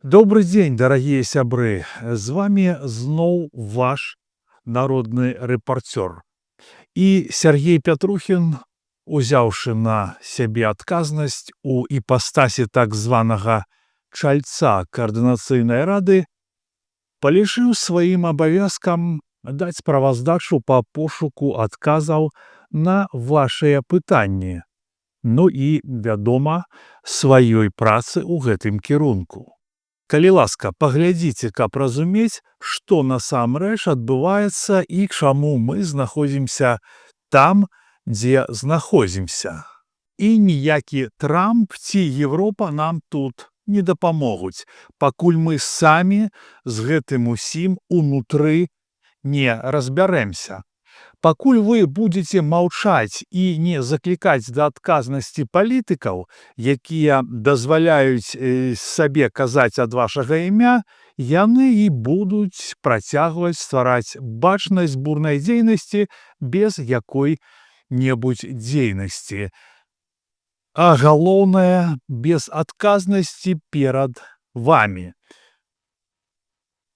Добрый дзень, дарагія сябры. З вами зноў ваш народны рэпарцёр. І Сергей Пятрухін, узяўшы на сябе адказнасць у іпастасі так званага чальца каардынацыйнай рады, палічыў сваім абавязкам даць справаздачу па пошуку адказаў на вашыя пытанні, ну і, вядома, сваёй працы ў гэтым кірунку. Калі ласка, паглядзіце, каб разумець, што насамрэч адбываецца і чаму мы знаходзімся там, дзе знаходзімся. І ніякі Трамп ці Европа нам тут не дапамогуць, пакуль мы самі з гэтым усім унутры не разбярэмся. Пакуль вы будзеце маўчаць і не заклікаць да адказнасці палітыкаў, якія дазваляюць сабе казаць ад вашага імя, яны і будуць працягваць ствараць бачнасць бурнай дзейнасці без якой-небудзь дзейнасці. А галоўнае, без адказнасці перад вамі.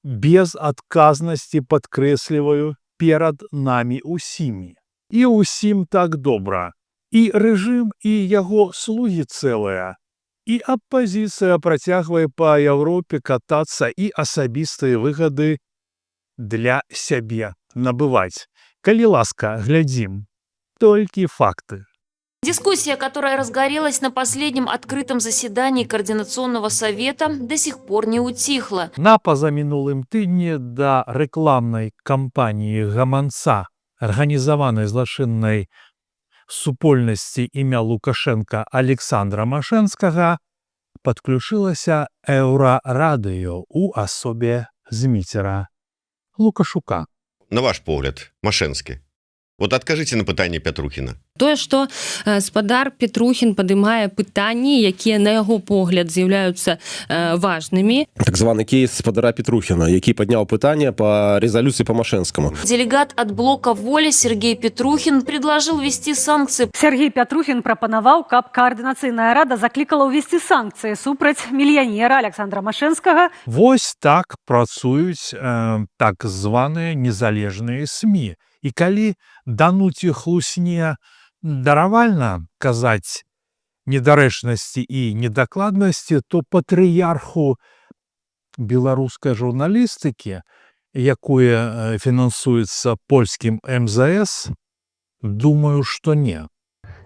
Без адказнасці, падкрэсліваю, перад намі усімі. І ўсім так добра. І рэжым, і яго слугі цэлыя. І апазіцыя працягвае па Европе катацца і асабістыя выгады для сябе набываць. Калі ласка, глядзім. Толькі факты. Дискуссия, которая разгорелась на последнем открытом заседании Координационного совета, до сих пор не утихла. На пазамінулым тыдні да рэкламнай кампаніі гаманца арганізаванай злачыннай супольнасці імя Лукашенка Александра Машэнскага падключылася Еўрарадыё ў асобе Зміцера Лукашука. На ваш погляд, Машэнскі, вот адкажыце на пытанне Пятрухіна. Тое, што спадар Петрухін падымае пытанні, якія на яго погляд з'яўляюцца важнымі. Так званы кейс спадара Петрухіна, які падняў пытанне па резолюцыі па Машэнскаму. Делегат от блока «Воля» Сергей Петрухин предложил ввести санкции. Сергей Пятрухін прапанаваў, каб Каардынацыйная рада заклікала ўвесці санкцыі супраць мільянера Александра Машэнскага. Вось так працуюць так званыя незалежныя СМІ. І калі дануць іх хлусне даравальна казаць недарэчнасці і недакладнасці, то патрыярху беларускай журналістыкі, якое фінансуецца польскім МЗС, думаю, што не.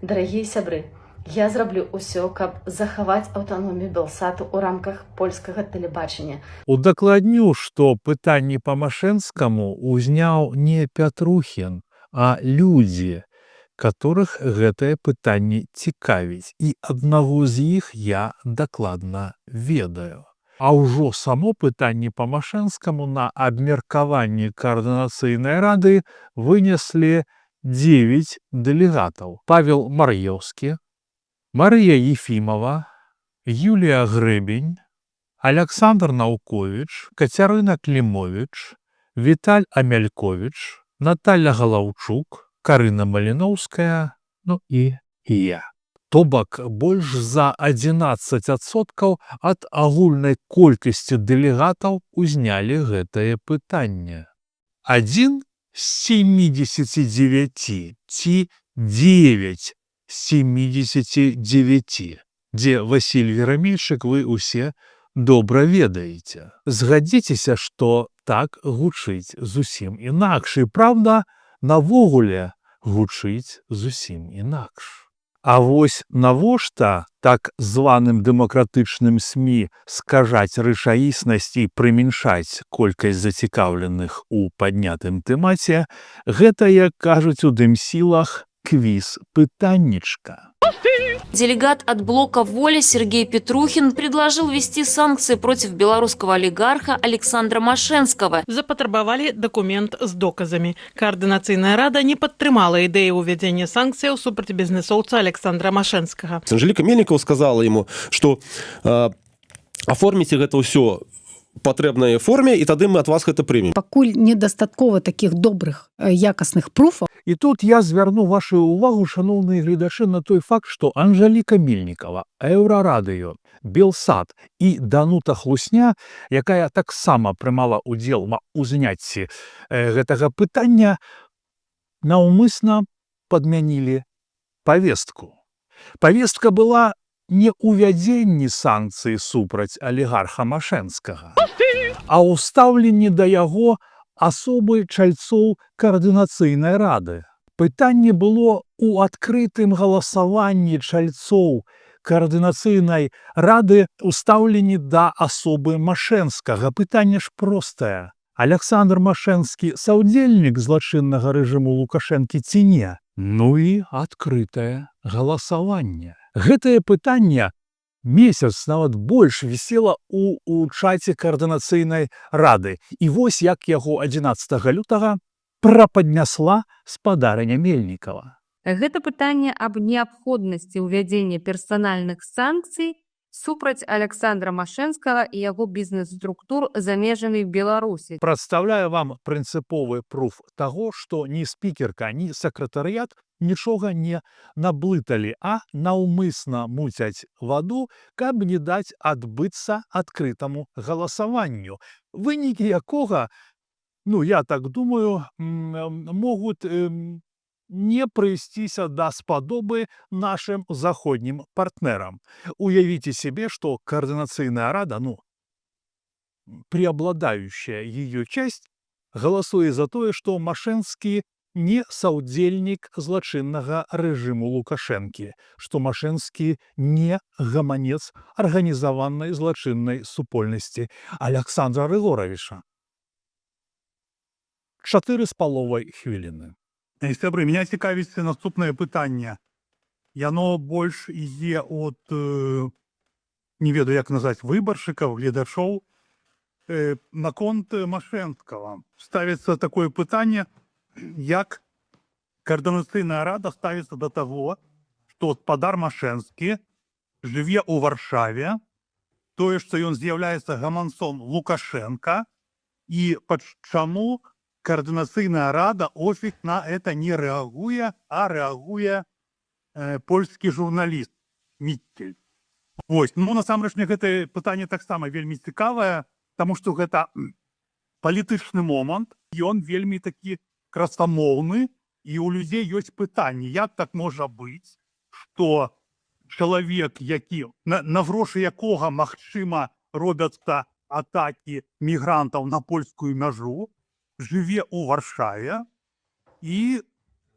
Дарагія сябры, я зраблю ўсё, каб захаваць аўтаномію Белсату ў рамках польскага тэлебачання. Удакладню, што пытанні па Машэнскаму узняў не Пятрухін, а людзі, которых гэтае пытанне цікавіць. І аднаго з іх я дакладна ведаю. А ўжо само пытанне па Машэнскаму на абмеркаванні Каардынацыйнай рады вынеслі 9 дэлегатаў. Павел Мар'ёўскі, Марыя Ефімова, Юлія Грэбень, Александр Наўковіч, Кацярына Клімовіч, Віталь Амяльковіч, Наталя Галаўчук, Карына Маліноўская, ну і я. То бок больш за 11% ад агульнай колькасці дэлегатаў узнялі гэтае пытанне. Адзін з 79 ці 9 79, дзе Васіль Верамейчык вы усе добра ведаеце. Згадзіцеся, што так гучыць зусім інакш. І праўда, навогуле гучыць зусім інакш. А вось навошта так званым дэмакратычным СМІ скажаць рэчаіснасць і прымяншаць колькасць зацікаўленых у паднятым тэмаце, гэта, як кажуць у дэмсілах, квіз-пытаннічка. Делегат от блока «Воля» Сергей Петрухин предложил ввести санкции против белорусского олигарха Александра Машэнскага. Запатрабавалі дакумент з доказамі. Каардынацыйная рада не падтрымала ідэю ўвядзення санкцыяў супраць бізнесоўца Александра Машэнскага. Анжеліка Мельнікова сказала ему, што аформіце гэта ўсё патрэбнай форме, і тады мы ад вас гэта прымем. Пакуль недастаткова такіх добрых якасных пруфаў. І тут я звярну вашу увагу, шановныя гледачы, на той факт, што Анжеліка Мельнікова, Еўрарадыё, Белсат і Данута Хлусня, якая таксама прымала ўдзел у заняцці гэтага пытання, наўмысна падмянілі павестку. Павестка была не ўвядзенні санкцый супраць алігарха Машэнскага, а ўстаўленні да яго асобы чальцоў каардынацыйнай рады. Пытанне было ў адкрытым галасаванні чальцоў каардынацыйнай рады ўстаўленні да асобы Машэнскага. Пытанне ж простае. Александр Машэнскі саўдзельнік злачыннага рэжыму Лукашэнкі ці не? Ну і адкрытае галасаванне. Гэтае пытанне месяц, нават больш, вісела у чаце каардынацыйнай рады. І вось як яго 11 лютага прападнясла спадарыня Мельнікава. Гэта пытанне аб неабходнасці ўвядзення персанальных санкцый супраць Александра Машэнскага і яго бізнес-структур за межамі Беларусі. Прадстаўляю вам прынцыповы пруф таго, што ні спікерка, ні сакратарыят нічога не наблыталі, а наўмысна муцяць ваду, каб не даць адбыцца адкрытаму галасаванню. Вынікі якога, я так думаю, могуць не прыйсціся да спадобы нашым заходнім партнерам. Уявіце себе, што каардынацыйная рада, преобладающая ее часть, галасуе за тое, што Машэнскі не саўдзельнік злачыннага рэжыму Лукашэнкі, што Машэнскі не гаманец арганізаванай злачыннай супольнасці Александра Рыгоровича. 4,5 хвіліны. Сябры, меня цікавіць наступнае пытанне. Яно больш ідзе от, не ведаю, як назваць, выбаршчыкаў, гледачоў. Наконт Машэнскага ставіцца такое пытанне, як каардынацыйная рада ставіцца да таго, што спадар Машэнскі жыве ў Варшаве, тое, што ён з'яўляецца гаманцом Лукашэнка, і чаму каардынацыйная рада офіс на это не рэагуе, а рэагуе польскі журналіст Міцкель. Вось, насамрэч, мне гэтае пытанне таксама вельмі цікавае, таму што гэта палітычны момант, ён вельмі такі красамоўны, і ў людзей ёсць пытанне, як так можа быць, што чалавек, які на грошы якога, магчыма, робяцца атакі мігрантаў на польскую мяжу, жыве ў Варшаве і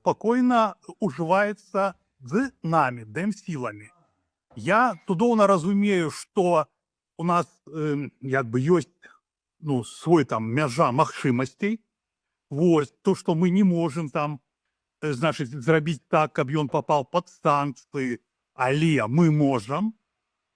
спакойна ужываецца з намі, дэмсіламі. Я цудоўна разумею, што у нас ёсць свой мяжа магчымасцей. Вось, то, што мы не можам зрабіць так, каб ён папаў пад санкцыі, але мы можам,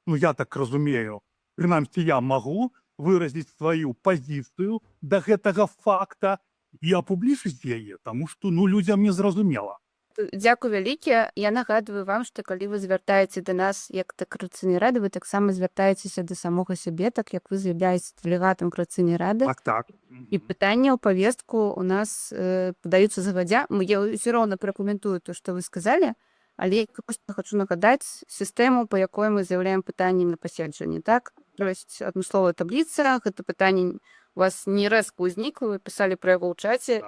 я так разумею, прынамсі я магу выразіць сваю пазіцыю да гэтага факта і апублічыць яе, таму што людзям не зразумела. Дзякуй вялікі. Я нагадваю вам, што калі вы звяртаеце да нас як да Каардынацыйнай рады, вы таксама звяртаецеся да самога сябе, так як вы з'яўляецеся дэлегатам Каардынацыйнай рады. Так. І пытанне ў павестку у нас падаюцца загадзя. Я ўсё роўна пракаментую то, што вы сказалі, але я проста хочу нагадаць сістэму, па якой мы з'яўляем пытанні на паседжанні. Так? То есть адмысловая табліца, гэта пытанне у вас не рэзка ўзнікла, вы пісалі пра яго ў чаце.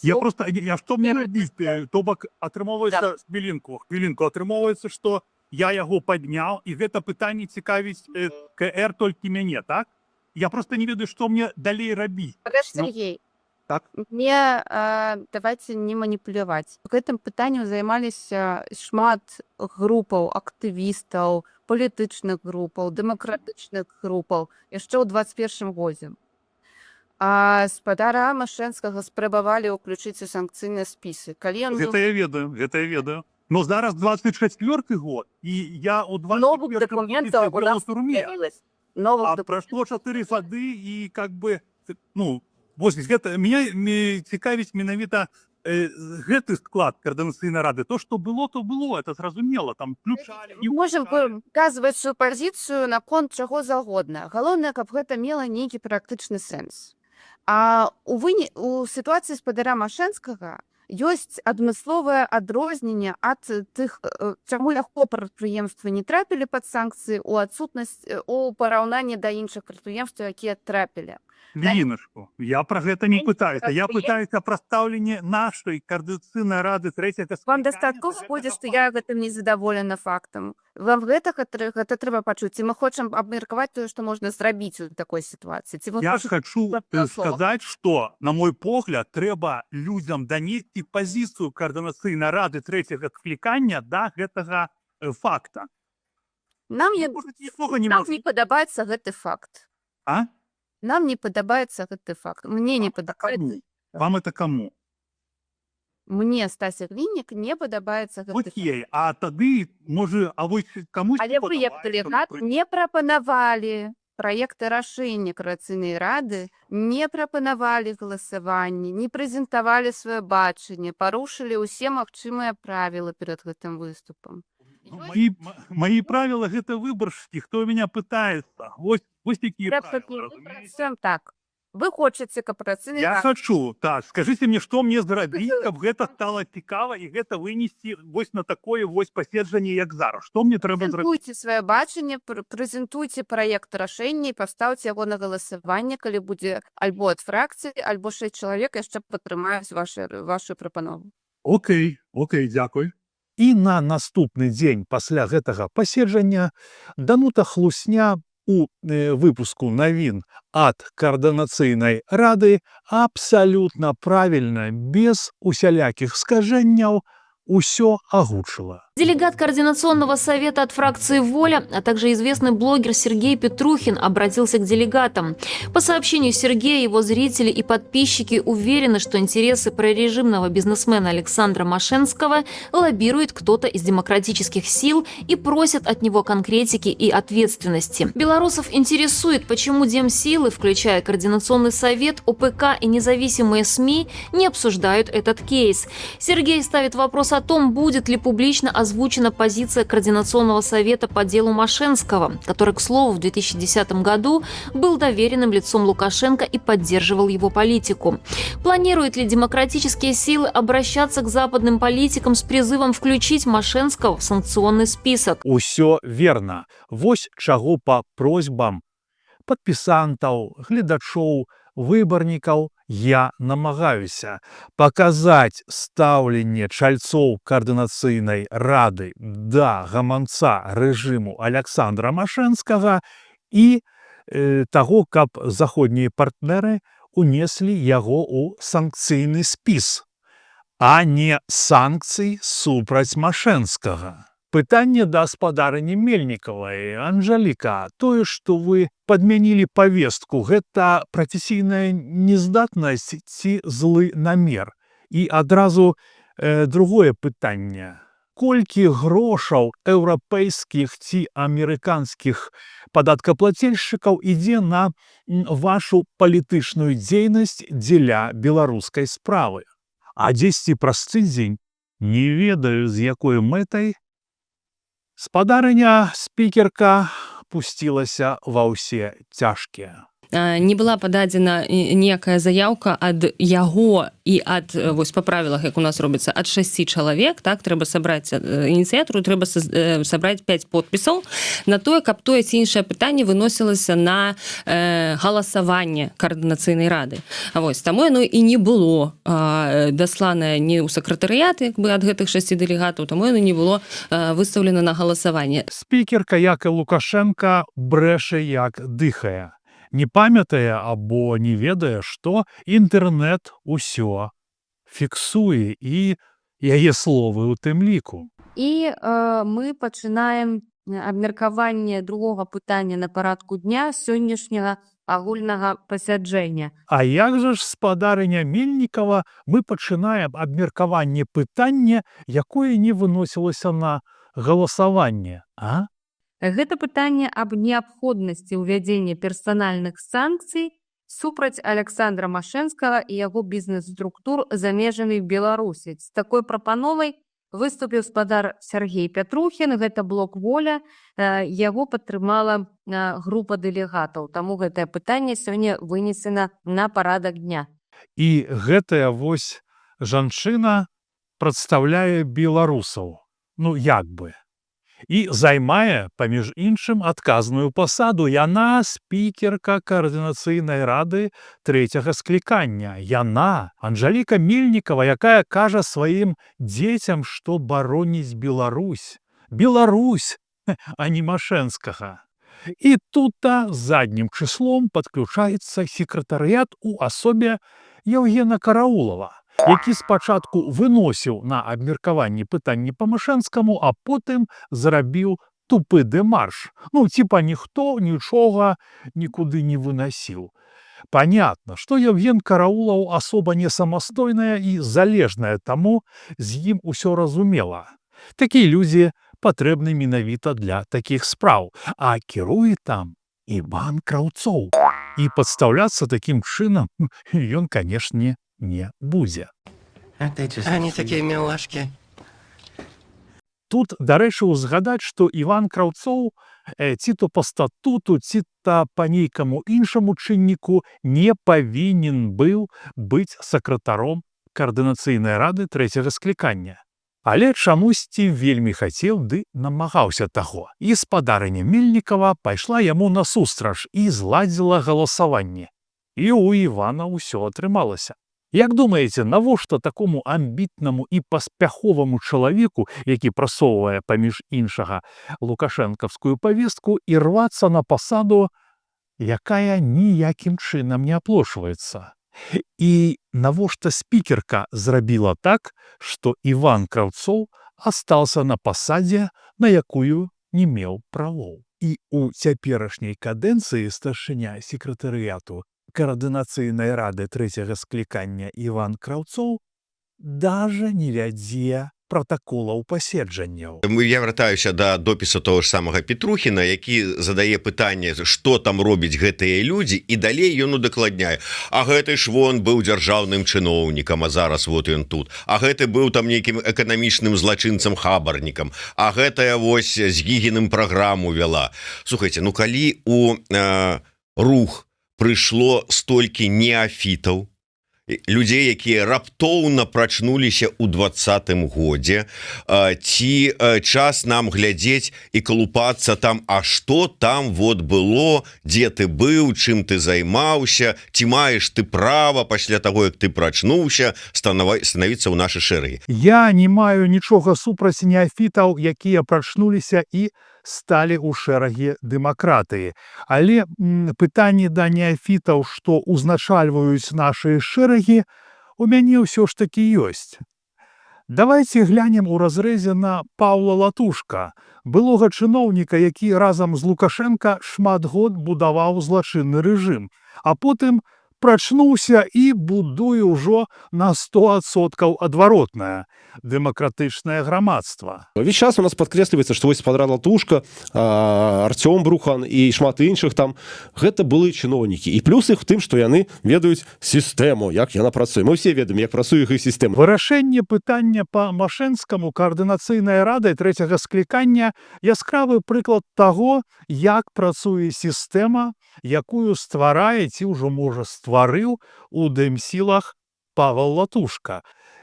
Я што мне рабіць? То бок атрымоўваецца хвілінку, атрымоўваецца, што я яго падняў, і гэта пытанне цікавіць КР толькі мяне, так? Я проста не ведаю, што мне далей рабіць. Сергей, так? Мне давайте не маніпуляваць. Гэтым пытаннем займаліся шмат групаў, актывістаў, палітычных групаў, дэмакратычных групаў яшчэ ў 21 годзе. А спадара Машэнскага спрабавалі ўключыць у санкцыйныя спісы. Гэта я ведаю. Но зараз 24-й год, і я ў 24-м была ў турме. А прайшло 4 гады, і вось гэта мяне цікавіць менавіта гэты склад каардынацыйнай рады, то, што было, то было, это зразумела, там включалі, не Можам ўключалі. выказваць сваю пазіцыю наконт чаго заўгодна. Галоўнае, каб гэта мела нейкі практычны сэнс. А у сітуацыі спадара Машэнскага ёсць адмысловае адрозненне ад тых, чаму яго прадпрыемствы не трапілі пад санкцыі у параўнанні да іншых прадпрыемстваў, якія трапілі. Хвіліначку, я пра гэта не пытаюся. Я пытаюся пра стаўленне нашай каардынацыйнай рады трэцяга Вам склікання дастаткова да будзе, гэтага што я гэтым не задаволена фактам. Вам гэта трэба пачуць. Ці мы хочам абмеркаваць тое, што можна зрабіць у такой сітуацыі. Ці вы Я хочаце хочу сказаць, што, на мой погляд, трэба людзям данесці пазіцыю каардынацыйнай рады трэцяга склікання да гэтага факта. Нам Нікога не нам можа. не падабаецца гэты факт. А? Нам не падабаецца гэты факт. Мне не Кому? падабаецца. Вам это кому? Мне, Стася Глінік, не падабаецца гэты факт. Окей, а тады, можа, а вось камусь Але вы, як дэлегат, не прапанавалі праекты рашэння Коордынацыйнай рады, не прапанавалі галасаванне, не прэзентавалі сваё бачанне, парушылі ўсе магчымыя правілы перад гэтым выступам. Мои правила гэта выбаршчыкі, хто меня пытается. Вось такие правила, разумеете? Працуем так. Вы хочаце, каб Коордынацыйная Я рада хочу, так, скажите мне, што мне зрабіць, каб гэта стала цікава і гэта вынесці вось на такое вось паседжанне, як зараз. Што мне трэба зрабіць? прэзентуйце сваё бачанне, прэзентуйце праект рашэння і пастаўце яго на галасаванне, калі будзе альбо ад фракцыі, альбо 6 чалавек яшчэ падтрымаюць вашу прапанову. Окей, дзякуй. І на наступны дзень пасля гэтага паседжання Данута Хлусня у выпуску навін ад Коордынацыйнай рады абсалютна правільна, без усялякіх скажэнняў, усё агучыла. Делегат Координационного совета от фракции «Воля», а также известный блогер Сергей Петрухин обратился к делегатам. По сообщению Сергея, его зрители и подписчики уверены, что интересы прорежимного бизнесмена Александра Машенского лоббирует кто-то из демократических сил и просят от него конкретики и ответственности. Белорусов интересует, почему демсилы, включая Координационный совет, ОПК и независимые СМИ, не обсуждают этот кейс. Сергей ставит вопрос о том, будет ли публично озвучена позиция Координационного совета по делу Машенского, который, к слову, в 2010 году был доверенным лицом Лукашенко и поддерживал его политику. Планируют ли демократические силы обращаться к западным политикам с призывом включить Машенского в санкционный список? Усё верно. Вось чаго па просьбам падпісантаў, гледачоў, выбарнікаў я намагаюся паказаць стаўленне чальцоў Коордынацыйнай рады да гаманца рэжыму Александра Машэнскага і таго, каб заходнія партнеры унеслі яго ў санкцыйны спіс, а не санкцый супраць Машэнскага. Пытанне да спадарыні Мельнікавай. Анжаліка, тое, што вы падмянілі павестку, гэта прафесійная нездатнасць ці злы намер? І адразу другое пытанне. Колькі грошаў еўрапейскіх ці амерыканскіх падаткаплацельшчыкаў ідзе на вашу палітычную дзейнасць дзеля беларускай справы? А дзесьці праз тыдзень, не ведаю, з якой мэтай, спадарыня спікерка пусцілася ва ўсе цяжкія. Не была пададзена некая заяўка ад яго і ад, вось па правілах, як у нас робіцца, ад 6 чалавек, так, трэба сабраць ініцыятару, трэба сабраць 5 подпісаў на тое, каб тое ці іншае пытанне выносілася на галасаванне Коордынацыйнай рады. Вось, таму яно і не было дасланае ні ў сакратарыят, як бы, ад гэтых 6 дэлегатаў, таму яно не было выстаўлена на галасаванне. Спікерка, як і Лукашенка, брэша як дыхае. Не памятае або не ведае, што інтэрнэт усё фіксуе і яе словы ў тым ліку. І мы пачынаем абмеркаванне другога пытання на парадку дня сённяшняга агульнага пасяджэння. А як жа ж, спадарыня Мельнікава, мы пачынаем абмеркаванне пытання, якое не выносілася на галасаванне, а? Гэта пытанне аб неабходнасці ўвядзення персанальных санкцый супраць Александра Машэнскага і яго бізнес-структур за межамі Беларусі. З такой прапановай выступіў спадар Сергей Пятрухін, гэта блок «Воля», яго падтрымала група дэлегатаў. Таму гэтае пытанне сёння вынесена на парадак дня. І гэтая вось жанчына прадстаўляе беларусаў, ну як бы. І займае, паміж іншым, адказную пасаду. Яна спікерка Каардынацыйнай рады трэцяга склікання. Яна, Анжаліка Мельнікава, якая кажа сваім дзецям, што бароніць Беларусь. Беларусь, а не Машэнскага. І тут заднім чыслом падключаецца секретарыят у асобе Евгена Караулова, які спачатку выносіў на абмеркаванні пытанні па Машэнскаму, а потым зрабіў тупы дэмарш. Ну, типа ніхто нічога нікуды не выносіў. Понятно, што Евген Караулаў асоба не самастойная і залежная, таму з ім усё разумела. Такія людзі патрэбны менавіта для такіх спраў, а кіруе там Іван Краўцоў. І падстаўляцца такім чынам ён, канешне, не будзе. Они такие милашки. Тут, дарэчы, узгадаць, што Іван Краўцоў ці то па статуту, ці то па нейкаму іншаму чынніку не павінен быў быць сакратаром Каардынацыйнай рады трэцяга склікання. Але чамусьці вельмі хацеў ды намагаўся таго. І спадарыня Мельнікава пайшла яму насустрач і зладзіла галасаванне. І у Івана ўсё атрымалася. Як думаеце, навошта такому амбітнаму і паспяховаму чалавеку, які прасоўвае, паміж іншага, лукашэнкаўскую павестку, і рвацца на пасаду, якая ніякім чынам не аплошваецца? І навошта спікерка зрабіла так, што Іван Краўцоў астаўся на пасадзе, на якую не меў правоў? І у цяперашняй кадэнцыі старшыня секретарыяту Каардынацыйнай рады трэцяга склікання Іван Краўцоў даже не вядзе протаколаў паседжанняў. Я вяртаюся да допіса того ж самага Петрухіна, які задае пытанне, што там робяць гэтыя людзі, і далей ён удакладняе: а гэты ж вон быў дзяржаўным чыноўнікам, а зараз вот ён тут, а гэты быў там нейкім эканамічным злачынцам-хабарнікам, а гэтая вось з Гігіным праграму вяла. Слухайце, ну калі у рух прыйшло столькі неафітаў, людзей, якія раптоўна прачнуліся ў 20-м годзе, ці час нам глядзець і калупацца там, а што там вот было, дзе ты быў, чым ты займаўся, ці маеш ты права пасля таго, як ты прачнуўся, становіцца ў нашы шэрагі. Я не маю нічога супраць неафітаў, якія прачнуліся і сталі ў шэрагі дэмакратыі. Але пытанне да неафітаў, што ўзначальваюць нашы шэрагі, у мяне ўсё ж такі ёсць. Давайце глянем у разрэзе на Паўла Латушка, былога чыноўніка, які разам з Лукашенка шмат год будаваў злачынны рэжым, а потым прачнуўся і будуе ўжо на 100% адваротнае дэмакратычнае грамадства. Весь час у нас падкрэсліваецца, што вось спадар Латушка, Артём Брухан і шмат іншых там, гэта былыя чыноўнікі. І плюс іх у тым, што яны ведаюць сістэму, як яна працуе. Мы ўсе ведаем, як працуе іх сістэма. Вырашэнне пытання па Машэнскаму Каардынацыйнай радай трэцяга склікання яскравы прыклад таго, як працуе сістэма, якую стварае ці ўжо, можа, стварыў у дэмсілах Павел Латушка.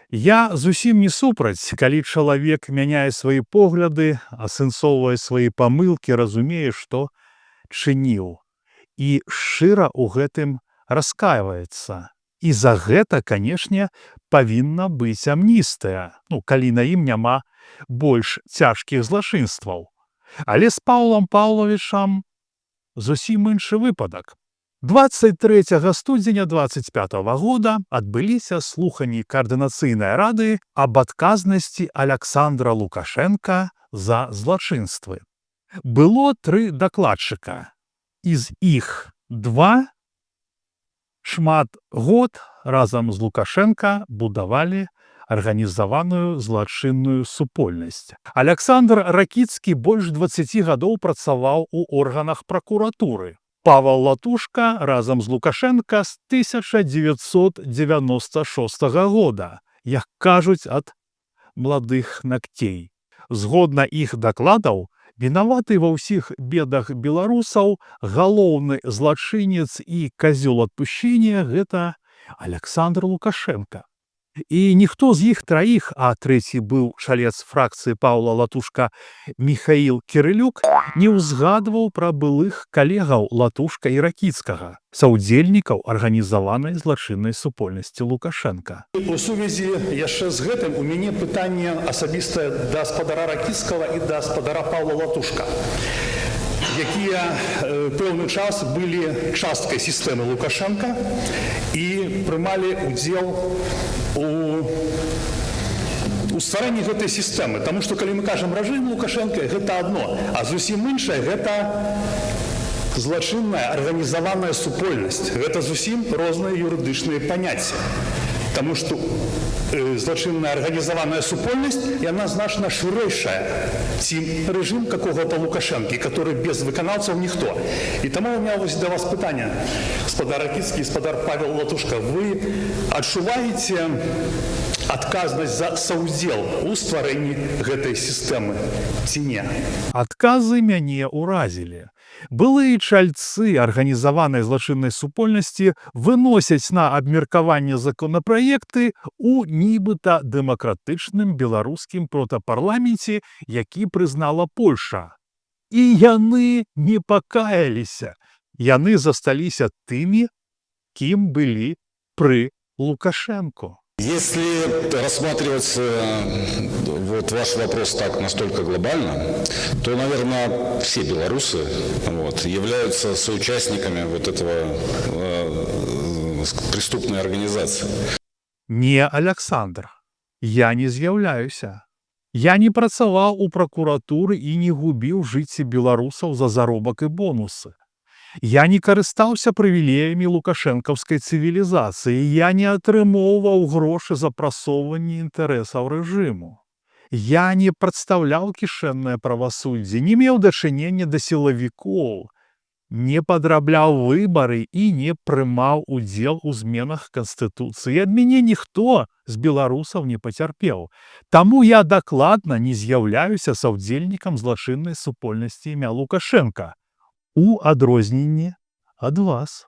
Я зусім не супраць, калі чалавек мяняе свае погляды, асэнсоўвае свае памылкі, разумее, што чыніў. І шчыра ў гэтым раскайваецца. І за гэта, канешне, павінна быць амністыя, ну, калі на ім няма больш цяжкіх злачынстваў. Але з Паўлам Паўловічам зусім іншы выпадак. 23 студзеня 25 года адбыліся слуханні Каардынацыйнай рады аб адказнасці Александра Лукашенка за злачынствы. Было 3 дакладчыка. З іх 2 шмат год разам з Лукашенка будавалі арганізаваную злачынную супольнасць. Александр Ракіцкі больш 20 гадоў працаваў у органах пракуратуры. Павел Латушка разам з Лукашенка з 1996 года, як кажуць, ад маладых нагцей. Згодна іх дакладаў, вінаваты ва ўсіх бедах беларусаў, галоўны злачынец і казёл адпушчэння – гэта Александр Лукашенко. І ніхто з іх траіх, а трэці быў чалец фракцыі Паўла Латушка Міхаіл Кірылюк, не ўзгадваў пра былых калегаў Латушка і Ракіцкага, саўдзельнікаў арганізаванай злачыннай супольнасці Лукашенка. У сувязі яшчэ з гэтым у мяне пытанне асабістае да спадара Ракіцкага і да спадара Паўла Латушка, якія пэўны час былі часткай сістэмы Лукашенка і прымалі ўдзел у стварэнні гэтай сістэмы. Таму што калі мы кажам рэжым Лукашенка, гэта адно, а зусім іншае гэта злачынная арганізаваная супольнасць. Гэта зусім розныя юрыдычныя паняцці. Таму што злачынная арганізаваная супольнасць, яна значна шырэйшая, ці рэжым какого-то Лукашэнкі, который без выканаўцаў ніхто. І таму у меня вось да вас пытанне, спадар Ракіцкі і спадар Павел Латушка, вы адчуваеце адказнасць за саўдзел у стварэнні гэтай сістэмы ці не? Адказы мяне ўразілі. Былыя чальцы арганізаванай злачыннай супольнасці выносяць на абмеркаванне законапраекты ў нібыта дэмакратычным беларускім протапарламенце, які прызнала Польша. І яны не пакаяліся. Яны засталіся тымі, кім былі пры Лукашенко. Если рассматривать вот ваш вопрос так настолько глобально, то, наверное, все белорусы являются соучастниками вот этого преступной организации. Не, Александр, я не з'яўляюся. Я не працаваў у пракуратуры і не губіў жыцці беларусаў за заробак і бонусы. Я не карыстаўся прывілеямі лукашэнкаўскай цывілізацыі, я не атрымоўваў грошы за прасоўванне інтарэсаў рэжыму. Я не прадстаўляў кішэннае правасуддзе, не меў дачынення да сілавікоў, не падрабляў выбары і не прымаў удзел у зменах Канстытуцыі. Ад мяне ніхто з беларусаў не пацярпеў. Таму я дакладна не з'яўляюся саўдзельнікам злачыннай супольнасці імя Лукашенка. У адрозненне ад вас.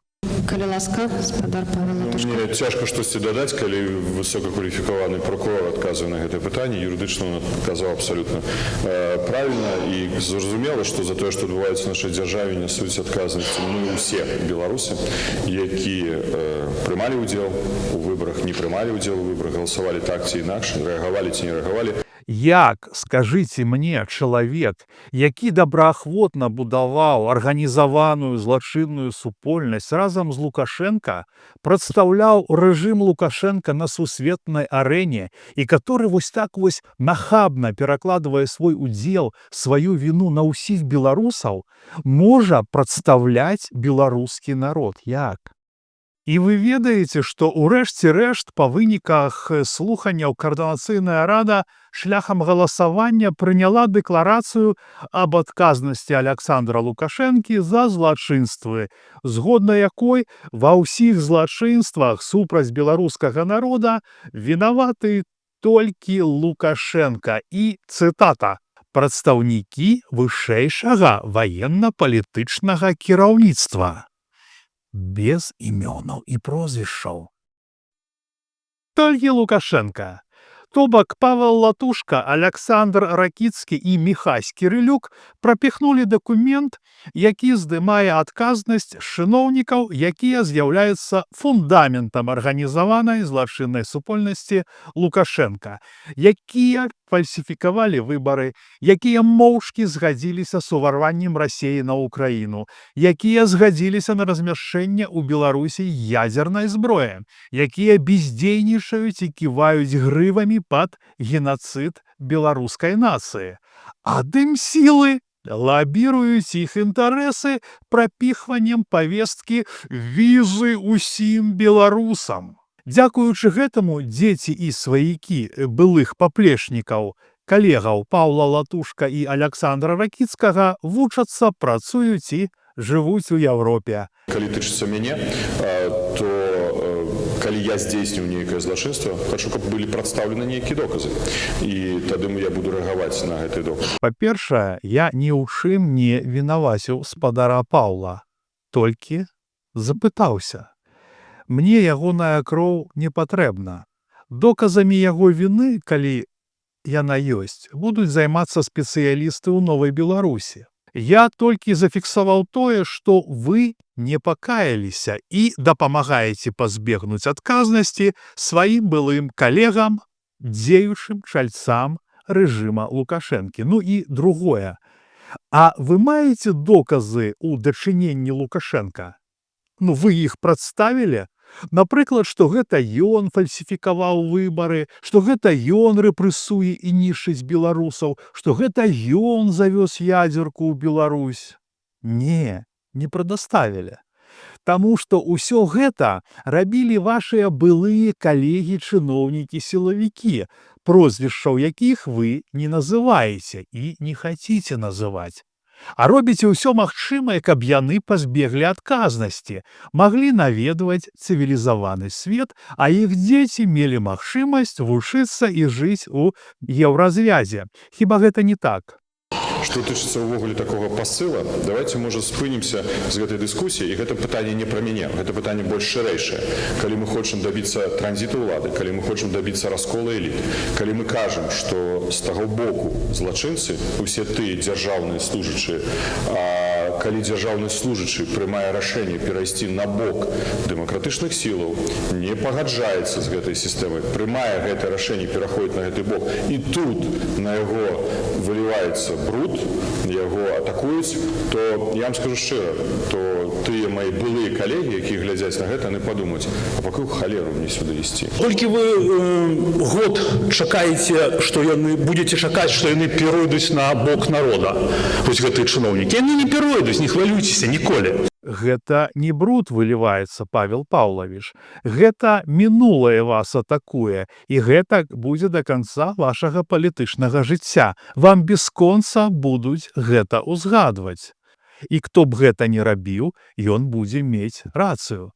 Калі ласка, спадар Павел Латушка. Мне цяжка штосьці дадаць, калі высокакваліфікаваны прокурор адказвае на гэтае пытанне. Юрыдычна он адказаў абсалютна правільна і зразумела, што за тое, што адбываецца ў нашай дзяржаве, нясуць адказнасць мы ўсе беларусы, якія прымалі ўдзел у выбарах, не прымалі ўдзел у выбарах, галасавалі так ці інакш, рэагавалі ці не рэагавалі. Як, скажыце мне, чалавек, які добраахвотна будаваў арганізаваную злачынную супольнасць разам з Лукашенко, прадстаўляў рэжым Лукашенко на сусветнай арэне і который вось так вось нахабна перакладвае свой удзел, сваю віну на ўсіх беларусаў, можа прадстаўляць беларускі народ? Як? І вы ведаеце, што ўрэшце рэшт па выніках слуханняў Координацыйная рада шляхам галасавання прыняла дэкларацыю аб адказнасці Александра Лукашэнкі за злачынствы, згодна якой ва ўсіх злачынствах супраць беларускага народа вінаваты толькі Лукашенко і, цытата, прадстаўнікі вышэйшага ваенна-палітычнага кіраўніцтва. Без імёнаў і прозвішчаў. Толькі Лукашенко. То бок Павел Латушка, Александр Ракіцкі і Міхась Кірылюк прапіхнулі дакумент, які здымае адказнасць чыноўнікаў, якія з'яўляюцца фундаментам арганізаванай злачыннай супольнасці Лукашенка, якія фальсіфікавалі выбары, якія моўчкі згадзіліся з уварваннем Расіі на Украіну, якія згадзіліся на размяшчэнне ў Беларусі ядзернай зброі, якія бездзейнічаюць і ківаюць грывамі пад генацыд беларускай нацыі. А дым сілы лабіруюць іх інтарэсы прапіхваннем павесткі візы ўсім беларусам. Дзякуючы гэтаму дзеці і сваякі былых паплечнікаў, калегаў Паўла Латушка і Александра Ракіцкага вучацца, працуюць і жывуць у Европе. Калі тычыцца мяне, то калі я здзейсню нейкае злачынства, хочу, каб былі прадстаўлены нейкія доказы. І тады я буду рэагаваць на гэты доказ. Па-першае, я ні ў чым не вінаваціў спадара Паўла, толькі запытаўся. Мне ягоная кроў не патрэбна. Доказамі яго віны, калі яна ёсць, будуць займацца спецыялісты ў Новай Беларусі. Я толькі зафіксаваў тое, што вы не пакаяліся і дапамагаеце пазбегнуць адказнасці сваім былым калегам, дзеючым чальцам рэжыма Лукашэнкі. Ну і другое. А вы маеце доказы ў дачыненні Лукашэнка? Ну, вы іх прадставілі? Напрыклад, што гэта ён фальсіфікаваў выбары, што гэта ён рэпрэсуе і нішчыць беларусаў, што гэта ён завёз ядзерку ў Беларусь. Не прадаставілі. Таму што ўсё гэта рабілі вашыя былыя калегі-чыноўнікі-сілавікі, прозвішчаў якіх вы не называеце і не хацеце называць. А робіце ўсё магчымае, каб яны пазбеглі адказнасці, маглі наведваць цывілізаваны свет, а іх дзеці мелі магчымасць вучыцца і жыць у еўразвязе. Хіба гэта не так? Што тычыцца ўвогуле такога пасыла, давайте, можа, спынімся з гэтай дыскусіі, і гэта пытанне не пра мяне, гэта пытанне больш шырэйшае. Калі мы хочам дабіцца транзіту ўлады, калі мы хочам дабіцца раскола эліт, калі мы кажам, што з таго боку злачынцы, усе тыя дзяржаўныя служачыя, калі дзяржаўны служачы прымае рашэнне перайсці на бок дэмакратычных сілаў, не пагаджаецца з гэтай сістэмай, прымае гэтае рашэнне, пераходзіць на гэты бок, і тут на яго выліваецца бруд, яго атакуюць, то я вам скажу шчыра, то тыя мои былыя калегі, якія глядзяць на гэта, яны падумаюць, а пакуль халеру мне сюды ісці. Толькі вы год чакаеце, што яны будете чакаць, што яны перайдуць на бок народа. Вось гэтыя чыноўнікі, яны не перайдуць, не хвалюйцеся ніколі. Гэта не бруд выліваецца, Павел Паўлавіч. Гэта мінулае вас атакуе, і гэтак будзе да канца вашага палітычнага жыцця. Вам бясконца будуць гэта ўзгадваць. І хто б гэта не рабіў, ён будзе мець рацыю.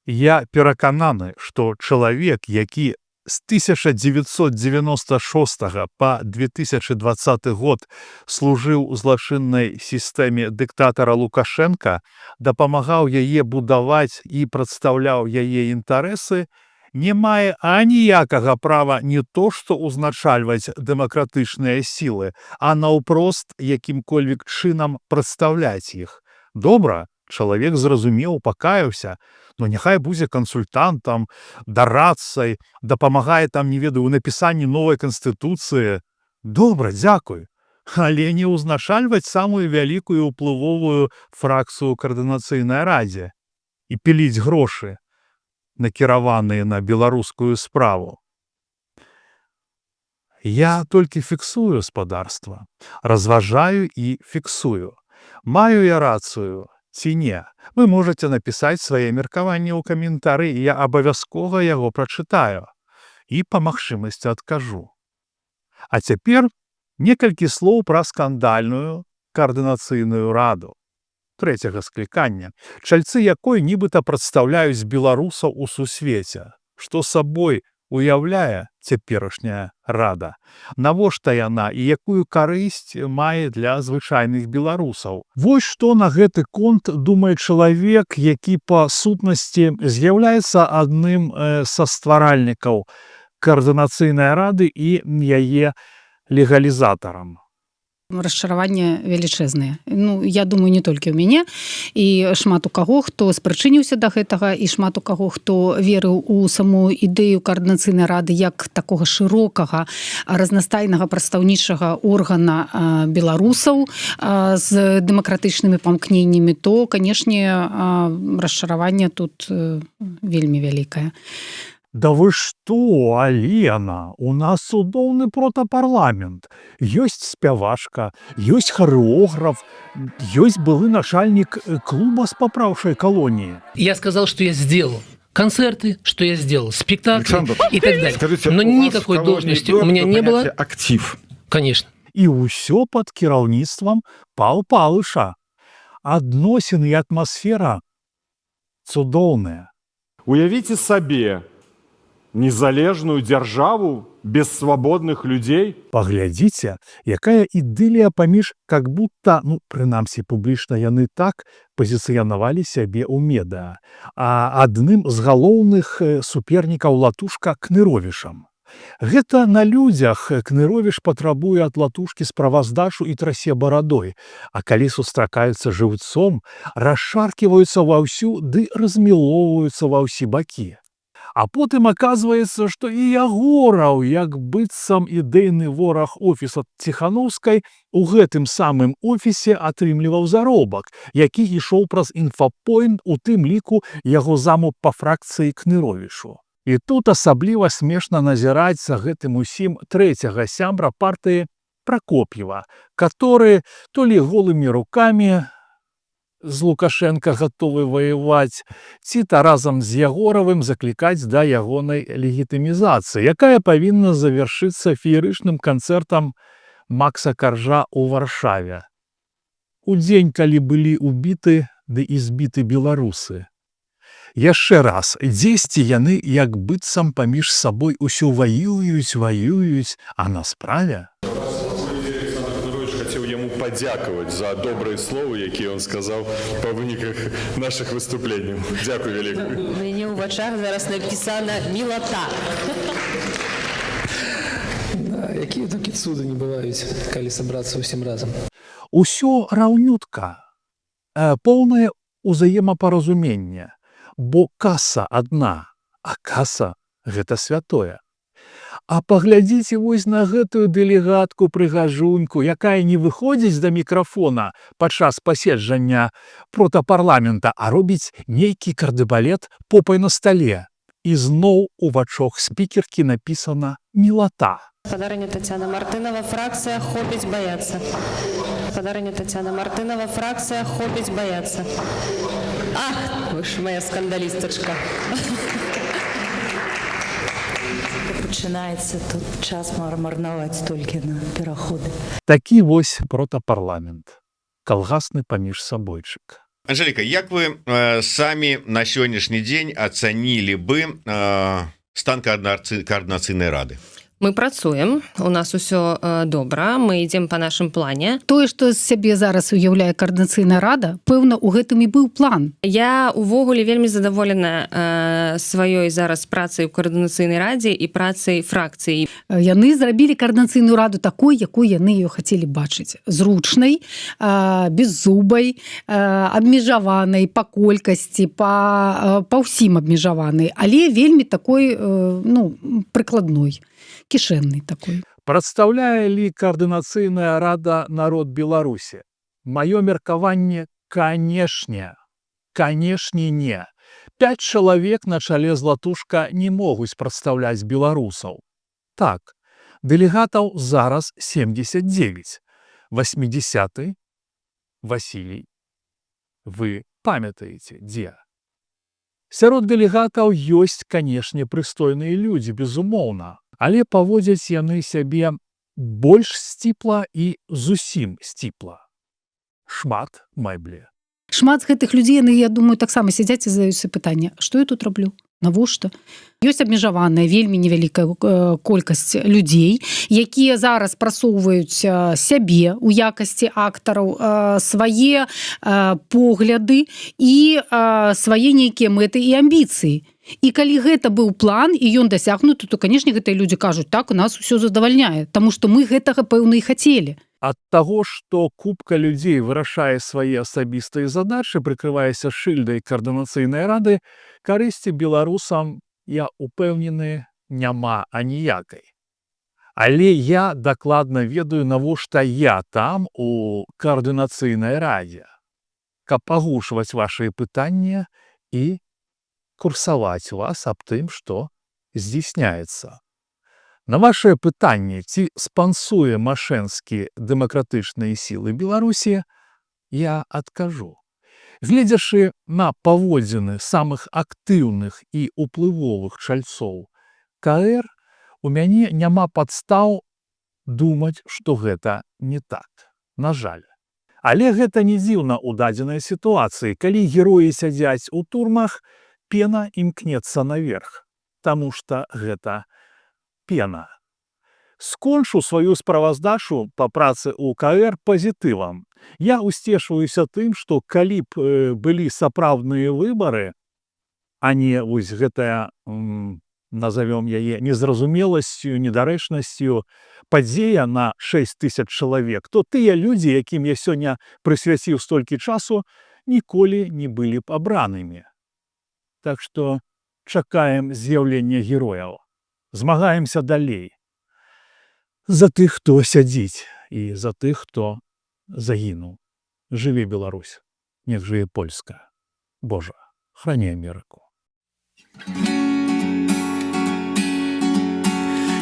Я перакананы, што чалавек, які з 1996 па 2020 год служыў у злачыннай сістэме дыктатара Лукашэнка, дапамагаў яе будаваць і прадстаўляў яе інтарэсы, не мае аніякага права не то што ўзначальваць дэмакратычныя сілы, а наўпрост якім-кольвек чынам прадстаўляць іх. Добра, чалавек зразумеў, пакаяўся, но няхай будзе кансультантам, дарадцай, дапамагае там, не ведаю, у напісанні новай канстытуцыі. Добра, дзякуй. Але не ўзначальваць самую вялікую ўплывовую фракцыю ў каардынацыйнай радзе і піліць грошы, накіраваныя на беларускую справу. Я толькі фіксую спадарства, разважаю і фіксую. Маю я рацыю ці не? Вы можаце напісаць свае меркаванні ў каментары, і я абавязкова яго прачытаю і па магчымасці адкажу. А цяпер некалькі слоў пра скандальную каардынацыйную раду трэцяга склікання, чальцы якой нібыта прадстаўляюць беларусаў у сусвеце. Што сабой уяўляе цяперашняя рада? Навошта яна і якую карысць мае для звычайных беларусаў? Вось што на гэты конт думае чалавек, які па сутнасці з'яўляецца адным са стваральнікаў каардынацыйнай рады і яе легалізатарам. Расчараванне велічэзнае. Ну, я думаю, не толькі ў мяне, і шмат у каго, хто спрычыніўся да гэтага, і шмат у каго, хто верыў у саму ідэю каардынацыйнай рады як такога шырокага, разнастайнага прадстаўнічага органа беларусаў з дэмакратычнымі памкненнямі, то, канешне, расчараванне тут вельмі вялікае. Да вы што, Алена, у нас цудоўны протапарламент. Ёсць спявачка, ёсць харэограф, ёсць былы начальнік клуба з папраўшай калоніі. Я сказал, что я сделал. Концерты, что я сделал, спектакли и так далее. Скажите, но никакой должности у меня не было. Актив. Конечно. І ўсё пад кіраўніцтвам Пал Палыша. адносіны і атмасфера цудоўная. Уявіце сабе незалежную дзяржаву без свабодных людзей. Паглядзіце, якая ідылія паміж, как будто, прынамсі публічна яны так пазіцыянавалі сябе ў медыа, а адным з галоўных супернікаў Латушка Кныровішам. Гэта на людзях Кныровіш патрабуе ад Латушкі справаздачу і трасе барадой, а калі сустракаюцца жыўцом, расшарківаюцца ваўсю ды размілоўваюцца ва ўсе бакі. А потым аказваецца, што і Ягораў, як быццам ідэйны вораг офіса Ціханаўскай, у гэтым самым офісе атрымліваў заробак, які ішоў праз інфапоінт, у тым ліку яго заму па фракцыі Кныровішу. І тут асабліва смешна назіраць за гэтым усім трэцяга сябра партыі Пракоп'ева, который то ли голымі рукамі з Лукашенко гатовы ваяваць, ці та разам з Ягоравым заклікаць да ягонай легітымізацыі, якая павінна завяршыцца феерычным канцэртам Макса Каржа ў Варшаве. У дзень, калі былі ўбіты ды і збіты беларусы. Яшчэ раз, дзесьці яны як быццам паміж сабой усё ваююць, а на справе падзякаваць за добрыя словы, якія он сказаў па выніках нашых выступленняў. Дзякуй вялікую. У мяне ў вачах зараз напісана «мілата». Якія толькі цуды не бываюць, калі сабрацца ўсім разам. Усё раўнютка, поўнае ўзаемапаразуменне, бо каса адна, а каса – гэта святое. А паглядзіце вось на гэтую дэлегатку прыгажуньку, якая не выходзіць да мікрафона падчас паседжання протапарламента, а робіць нейкі кардыбалет попай на стале. І зноў у вачах спікеркі напісана «мілата». Подарыня Татьяна Мартынова, фракцыя «Хопіць баяцца». Подарыня Татьяна Мартынова, фракцыя «Хопіць баяцца». Ах, вы ж моя скандалістачка. Пачынаецца тут час марнаваць толькі на пераходы. Такі вось протапарламент. Калгасны паміж сабойчык. Анжеліка, як вы самі на сённяшні дзень ацанілі бы стан каардынацыйнай рады? Мы працуем, у нас усё добра, мы ідзем па нашым плане. Тое, што з сябе зараз уяўляе каардынацыйная рада, пэўна, у гэтым і быў план. Я увогуле вельмі задаволена сваёй зараз працай у каардынацыйнай радзе і працай фракцыі. Яны зрабілі каардынацыйную раду такой, якой яны ее хацелі бачыць. Зручнай, беззубай, абмежаванай па колькасці, па ўсім абмежаванай, але вельмі такой, прыкладной. Кішэнный такой. Прадстаўляе ли каардынацыйная рада народ Беларусі? Маё меркаванне, канешне не. 5 чалавек на чале з Латушка не могуць прадстаўляць беларусаў. Так, дэлегатаў зараз 79. 80-й Васілій. Вы памятаеце, дзе? Сярод дэлегатаў ёсць, канешне, прыстойныя людзі, безумоўна. Але паводзяць яны сябе больш сціпла і зусім сціпла. Шмат мэблі. Шмат з гэтых людзей, яны, я думаю, таксама сядзяць і задаюцца пытанне, што я тут раблю? Навошта? Ёсць абмежаваная, вельмі невялікая колькасць людзей, якія зараз прасоўваюць сябе ў якасці актараў, свае погляды і свае нейкія мэты і амбіцыі. І калі гэта быў план, і ён дасягнуты, то, канешне, гэтыя людзі кажуць, так, у нас усё задавальняе, таму што мы гэтага, пэўна, і хацелі. Ад таго, што купка людзей вырашае свае асабістыя задачы, прыкрываяся шыльдай каардынацыйнай рады, карысці беларусам, я упэўнены, няма аніякай. Але я дакладна ведаю, навошта я там у каардынацыйнай радзе, каб агушваць вашыя пытанні і курсаваць вас аб тым, што здзейсняецца. На вашее пытанне, ці спансуе Машэнскі дэмакратычныя сілы Беларусі, я адкажу. Гледзячы на паводзіны самых актыўных і ўплывовых чальцоў КР, у мяне няма падстаў думаць, што гэта не так. На жаль. Але гэта не дзіўна ў дадзенай сітуацыі, калі героі сядзяць у турмах, пена імкнецца наверх, таму што гэта пена. Скончу сваю справаздачу па працы ў КР пазітывам. Я усцешваюся тым, што калі б былі сапраўдныя выбары, а не вось гэтая, назовем яе незразумеласцю, недарэчнасцю, падзея на 6000 чалавек, то тыя людзі, якім я сёння прысвяціў столькі часу, ніколі не былі б абранымі. Так што чакаем з'яўлення герояў. Змагаемся далей. За тых, хто сядзіць, і за тых, хто загінуў. Жыве Беларусь, нech жыве Польска. Божа, храни Амерыку.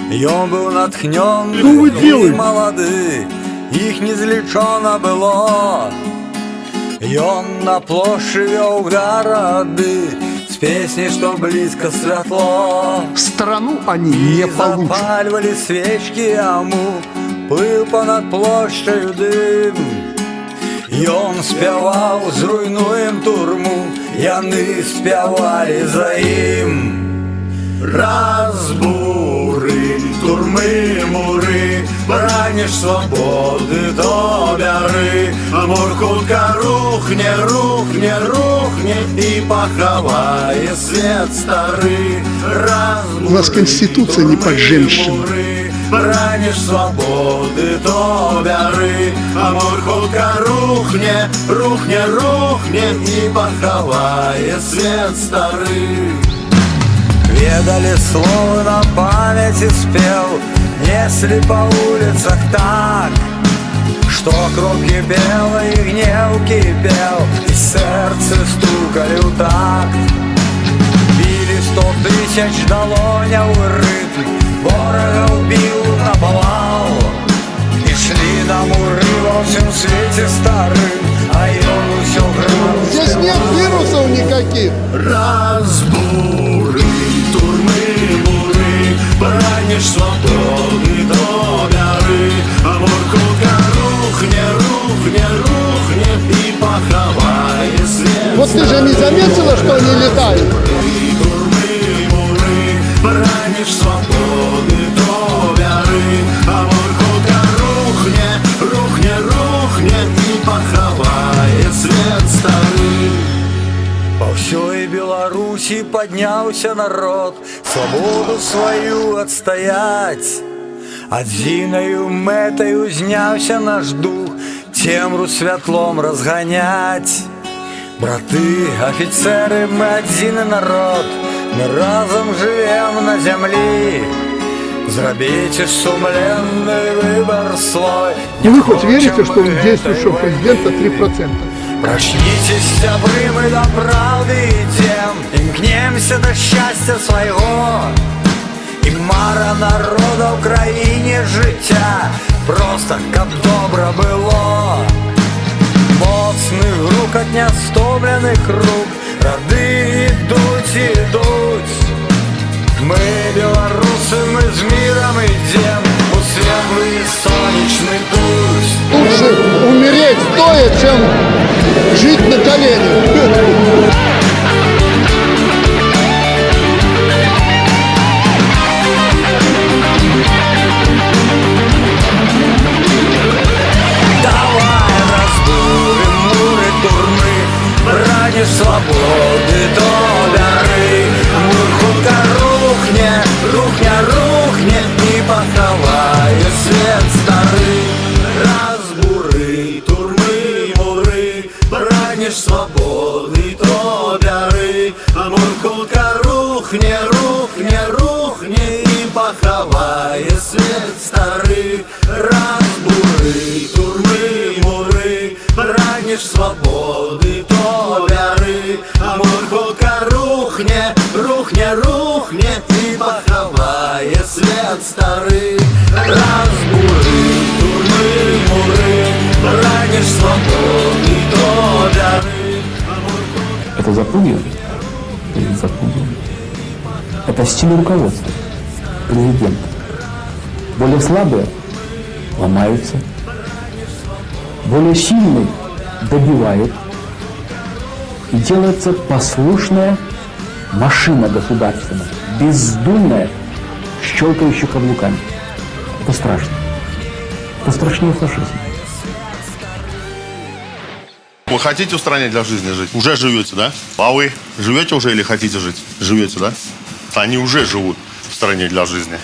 Ён быў натхнёны і малады, іх незлічона было. Ён на плошчы вёў гарады, с песней, что близко святло. Страну они не получат. Запальвали свечки яму, плыл понад площадью дым. Ён спяваў, зруйнуем турму, яны спявалі за ім. Разбуры, турмы, муры, браніш свободы, то бяры. Амур хутка рухне, рухне, рухне і пахавае свет стары. У нас Конституция не под женщину. Браніш свободы, то бяры. Амур хутка рухне, рухне, рухне і пахавае свет стары. Ведали слово на памяти спел, несли по улицах так, что кровь кипела и гнев кипел, и сердце стукали в такт. Били 100 000 долоняў рытм, ворога убил наповал, и шли на муры во всем свете старым, а ён усё грал. Здесь нет вирусов никаких. Разбуры, браніш свободы, до бяры. Амур хутка рухне, рухне, рухне і пахавае свет. Вот ты же не заметила, что они летают? Турмы, муры, браніш свободы, до бяры. Амур хутка рухне, рухне, рухне і пахавае свет стары. По всей Беларуси поднялся народ, свободу свою отстоять. Адзіною мэтаю зняўся наш дух, цемру святлом разгонять. Браты, офицеры, мы адзіны народ, мы разом живем на земле. Зрабіце сумленный выбор свой. И вы хоть верите, что у действующего президента 3%? Прочнитесь, сябры, мы до правды идем, імкнемся до счастья своего. І мара народа в країні життя, просто каб добра было. Моцных грукат нястомленых рук, рады ідуть, ідуть. Мы белорусы, мы с миром идем, у светлый солнечный путь. Лучше умереть стоя, чем жить на коленях. Давай разбурим муры, турмы, бранишь свободы, до бяры. Мур хутка рухне, рухне, рухне и пахавае свет стары. Разбуры, турмы, муры, бранишь свободы, то бяры. Амур хутка рухне, рухне, рухне и пахавае свет стары. Разбуры, турмы, муры, бранишь свободы, то бяры. Амур хутка рухне, рухне, рухне и пахавае свет стары. Разбуры, турмы, муры, бранишь свободы, то бяры. Это запугивает или запугивает? Это стиль руководства президента. Более слабые ломаются, более сильный добивает, и делается послушная машина государственная, бездумная, щелкающая каблуками. Это страшно. Это страшнее фашизма. Вы хотите в стране для жизни жить? Уже живете, да? А вы живете уже или хотите жить? Живете, да? Они уже живут в стране для жизни.